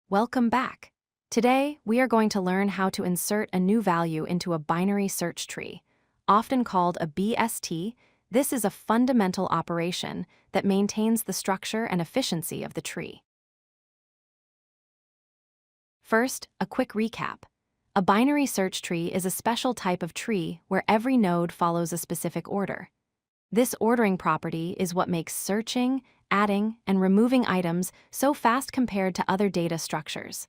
Welcome back. Today, we are going to learn how to insert a new value into a binary search tree. Often called a BST, this is a fundamental operation that maintains the structure and efficiency of the tree. First, a quick recap. A binary search tree is a special type of tree where every node follows a specific order. This ordering property is what makes searching, adding, and removing items so fast compared to other data structures.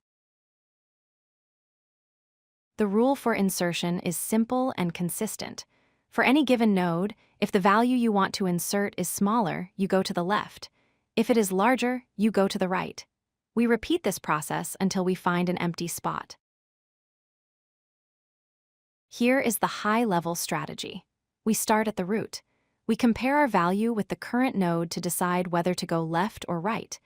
The rule for insertion is simple and consistent. For any given node, if the value you want to insert is smaller, you go to the left. If it is larger, you go to the right. We repeat this process until we find an empty spot. Here is the high-level strategy. We start at the root. We compare our value with the current node to decide whether to go left or right.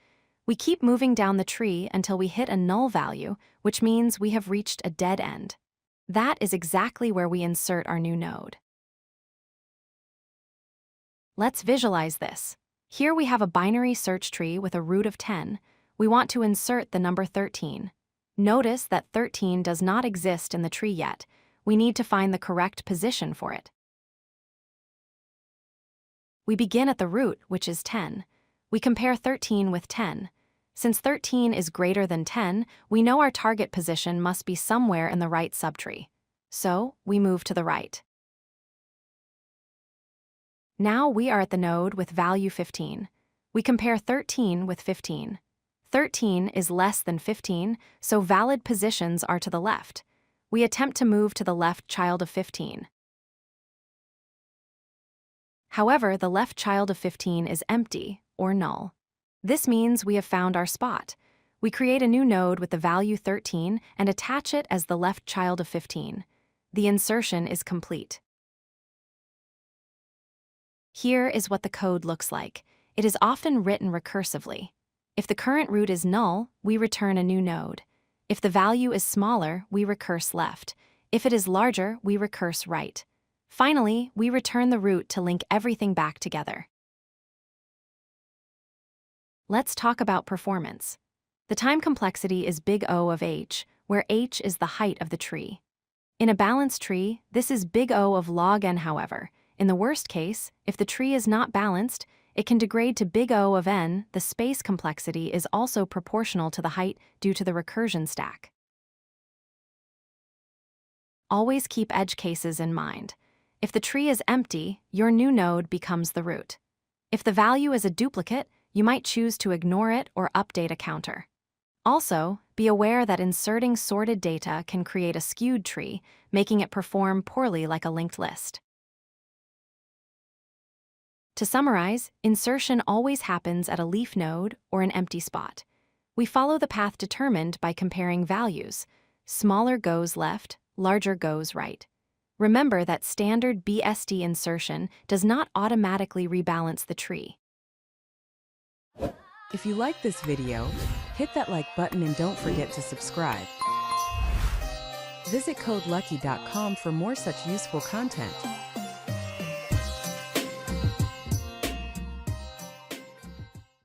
We keep moving down the tree until we hit a null value, which means we have reached a dead end. That is exactly where we insert our new node. Let's visualize this. Here we have a binary search tree with a root of 10. We want to insert the number 13. Notice that 13 does not exist in the tree yet. We need to find the correct position for it. We begin at the root, which is 10. We compare 13 with 10. Since 13 is greater than 10, we know our target position must be somewhere in the right subtree. So, we move to the right. Now we are at the node with value 15. We compare 13 with 15. 13 is less than 15, so valid positions are to the left. We attempt to move to the left child of 15. However, the left child of 15 is empty, or null. This means we have found our spot. We create a new node with the value 13 and attach it as the left child of 15. The insertion is complete. Here is what the code looks like. It is often written recursively. If the current root is null, we return a new node. If the value is smaller, we recurse left. If it is larger, we recurse right. Finally, we return the root to link everything back together. Let's talk about performance. The time complexity is big O of h, where h is the height of the tree. In a balanced tree, this is big O of log n. However, in the worst case, if the tree is not balanced, it can degrade to big O of n. The space complexity is also proportional to the height due to the recursion stack. Always keep edge cases in mind. If the tree is empty, your new node becomes the root. If the value is a duplicate, you might choose to ignore it or update a counter. Also, be aware that inserting sorted data can create a skewed tree, making it perform poorly like a linked list. To summarize, insertion always happens at a leaf node or an empty spot. We follow the path determined by comparing values. Smaller goes left, larger goes right. Remember that standard BST insertion does not automatically rebalance the tree. If you like this video, hit that like button and don't forget to subscribe. Visit codelucky.com for more such useful content.